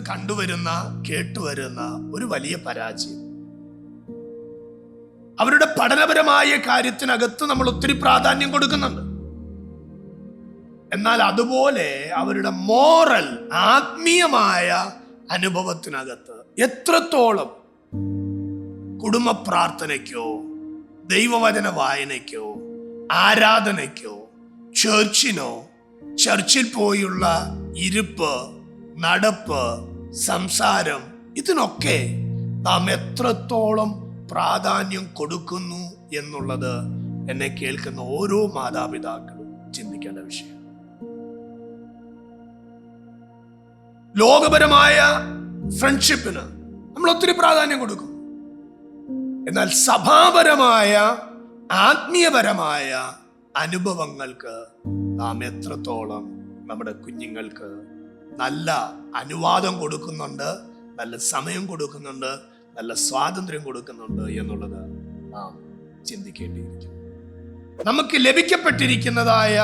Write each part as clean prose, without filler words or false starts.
കണ്ടുവരുന്ന കേട്ടുവരുന്ന ഒരു വലിയ പരാജയം. അവരുടെ പഠനപരമായ കാര്യത്തിനകത്ത് നമ്മൾ ഒത്തിരി പ്രാധാന്യം കൊടുക്കുന്നുണ്ട്. എന്നാൽ അതുപോലെ അവരുടെ മോറൽ, ആത്മീയമായ അനുഭവത്തിനകത്ത് എത്രത്തോളം കുടുംബ പ്രാർത്ഥനയ്ക്കോ ദൈവവചന വായനയ്ക്കോ ആരാധനയ്ക്കോ ചർച്ചിനോ ചർച്ചിൽ പോയുള്ള ഇരിപ്പ്, നടപ്പ്, സംസാരം, ഇതിനൊക്കെ നാം എത്രത്തോളം പ്രാധാന്യം കൊടുക്കുന്നു എന്നുള്ളത് എന്നെ കേൾക്കുന്ന ഓരോ മാതാപിതാക്കളും ചിന്തിക്കേണ്ട വിഷയം. ലോകപരമായ ഫ്രണ്ട്ഷിപ്പിന് നമ്മൾ ഒത്തിരി പ്രാധാന്യം കൊടുക്കും. എന്നാൽ സഭാപരമായ ആത്മീയപരമായ അനുഭവങ്ങൾക്ക് നാം എത്രത്തോളം നമ്മുടെ കുഞ്ഞുങ്ങൾക്ക് നല്ല അനുവാദം കൊടുക്കുന്നുണ്ട്, നല്ല സമയം കൊടുക്കുന്നുണ്ട്, നല്ല സ്വാതന്ത്ര്യം കൊടുക്കുന്നുണ്ട് എന്നുള്ളത് നാം ചിന്തിക്കേണ്ടിയിരിക്കും. നമുക്ക് ലഭിക്കപ്പെട്ടിരിക്കുന്നതായ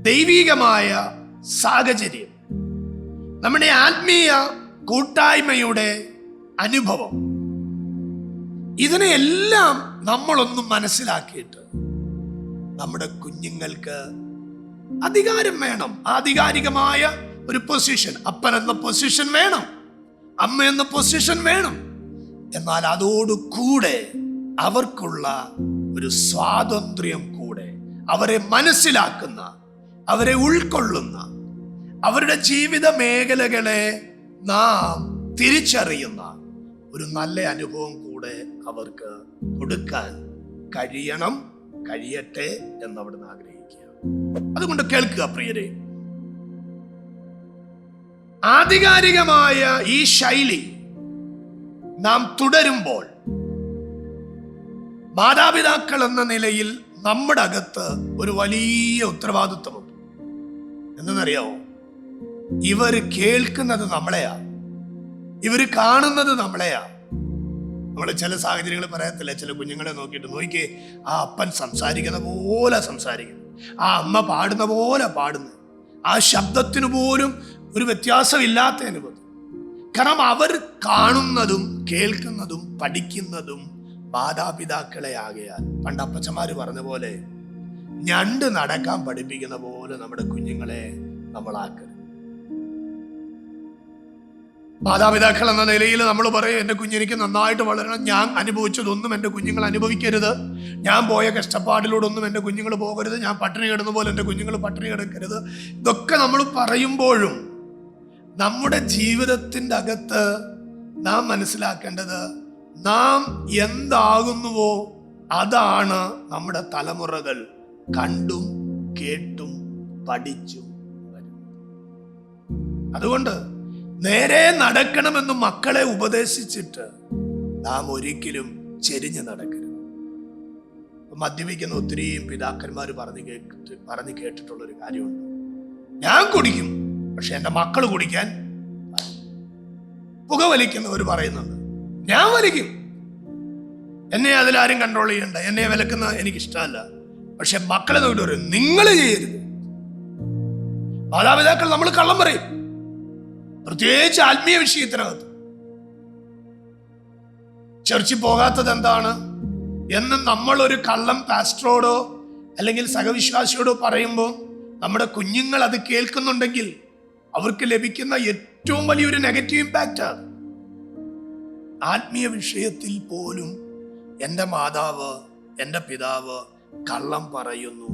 ദൈവികമായ സാഹചര്യം, നമ്മുടെ ആത്മീയ കൂട്ടായ്മയുടെ അനുഭവം, ഇതിനെയെല്ലാം നമ്മളൊന്നും മനസ്സിലാക്കിയിട്ട് നമ്മുടെ കുഞ്ഞുങ്ങൾക്ക് അധികാരം വേണം. ആധികാരികമായ ഒരു പൊസിഷൻ, അപ്പൻ എന്ന പൊസിഷൻ വേണം, അമ്മ എന്ന പൊസിഷൻ വേണം. എന്നാൽ അതോടുകൂടെ അവർക്കുള്ള ഒരു സ്വാതന്ത്ര്യം കൂടെ, അവരെ മനസ്സിലാക്കുന്ന, അവരെ ഉൾക്കൊള്ളുന്ന, അവരുടെ ജീവിത മേഖലകളെ നാം തിരിച്ചറിയുന്ന ഒരു നല്ല അനുഭവം കൂടെ അവർക്ക് കൊടുക്കാൻ കഴിയട്ടെ എന്നവിടുന്ന് ആഗ്രഹിക്കുക. അതുകൊണ്ട് കേൾക്കുക പ്രിയരെ, ആധികാരികമായ ഈ ശൈലി നാം തുടരുമ്പോൾ മാതാപിതാക്കൾ എന്ന നിലയിൽ നമ്മുടെ അകത്ത് ഒരു വലിയ ഉത്തരവാദിത്വമുണ്ട്. എന്തെന്നറിയാവോ? ഇവര് കേൾക്കുന്നത് നമ്മളെയാ, ഇവര് കാണുന്നത് നമ്മളെയാ. നമ്മൾ ചില സാഹചര്യങ്ങൾ പറയത്തില്ല, ചില കുഞ്ഞുങ്ങളെ നോക്കിക്കേ, ആ അപ്പൻ സംസാരിക്കുന്ന പോലെ സംസാരിക്കുന്നു, ആ അമ്മ പാടുന്ന പോലെ പാടുന്നു, ആ ശബ്ദത്തിന് പോലും ഒരു വ്യത്യാസമില്ലാത്ത അനുഭവം. കാരണം അവർ കാണുന്നതും കേൾക്കുന്നതും പഠിക്കുന്നതും മാതാപിതാക്കളെ ആകയാൽ, പണ്ട് അപ്പച്ചമാര് പറഞ്ഞ പോലെ ഞണ്ട് നടക്കാൻ പഠിപ്പിക്കുന്ന പോലെ നമ്മുടെ കുഞ്ഞുങ്ങളെ നമ്മളാക്കരുത്. മാതാപിതാക്കൾ എന്ന നിലയിൽ നമ്മൾ പറയും, എൻ്റെ കുഞ്ഞെനിക്ക് നന്നായിട്ട് വളരണം, ഞാൻ അനുഭവിച്ചതൊന്നും എൻ്റെ കുഞ്ഞുങ്ങൾ അനുഭവിക്കരുത്, ഞാൻ പോയ കഷ്ടപ്പാടിലൂടെ ഒന്നും എൻ്റെ കുഞ്ഞുങ്ങൾ പോകരുത്, ഞാൻ പട്ടിണി കിടന്ന പോലെ എൻ്റെ കുഞ്ഞുങ്ങൾ പട്ടിണി കിടക്കരുത്. ഇതൊക്കെ നമ്മൾ പറയുമ്പോഴും നമ്മുടെ ജീവിതത്തിൻ്റെ അകത്ത് നാം മനസ്സിലാക്കേണ്ടത്, നാം എന്താകുന്നുവോ അതാണ് നമ്മുടെ തലമുറകൾ കണ്ടും കേട്ടും പഠിച്ചും വരും. അതുകൊണ്ട് നേരെ നടക്കണമെന്ന് മക്കളെ ഉപദേശിച്ചിട്ട് നാം ഒരിക്കലും ചെരിഞ്ഞ് നടക്കരുത്. മദ്യപിക്കുന്ന ഒത്തിരിയും പിതാക്കന്മാർ പറഞ്ഞു കേട്ടിട്ടുള്ളൊരു കാര്യമുണ്ട്, ഞാൻ കുടിക്കും പക്ഷെ എൻ്റെ മക്കൾ കുടിക്കാൻ. പുകവലിക്കുന്നവർ പറയുന്നുണ്ട്, ഞാൻ വലിക്കും, എന്നെ അതിലാരും കൺട്രോൾ ചെയ്യണ്ട, എന്നെ വിലക്കുന്ന എനിക്കിഷ്ടമല്ല, പക്ഷെ മക്കളെ നോക്കിട്ട് പറയും നിങ്ങൾ ചെയ്യരുത്. മാതാപിതാക്കൾ നമ്മൾ കള്ളം പറയും, പ്രത്യേകിച്ച് ആത്മീയ വിഷയത്തിനകത്ത്. ചർച്ചിൽ പോകാത്തത് എന്താണ് എന്ന് നമ്മൾ ഒരു കള്ളം പാസ്റ്ററോടോ അല്ലെങ്കിൽ സഹവിശ്വാസിയോടോ പറയുമ്പോൾ നമ്മുടെ കുഞ്ഞുങ്ങൾ അത് കേൾക്കുന്നുണ്ടെങ്കിൽ അവർക്ക് ലഭിക്കുന്ന ഏറ്റവും വലിയൊരു നെഗറ്റീവ് ഇമ്പാക്റ്റാണ്. ആത്മീയ വിഷയത്തിൽ പോലും എൻ്റെ മാതാവ്, എൻ്റെ പിതാവ് കള്ളം പറയുന്നു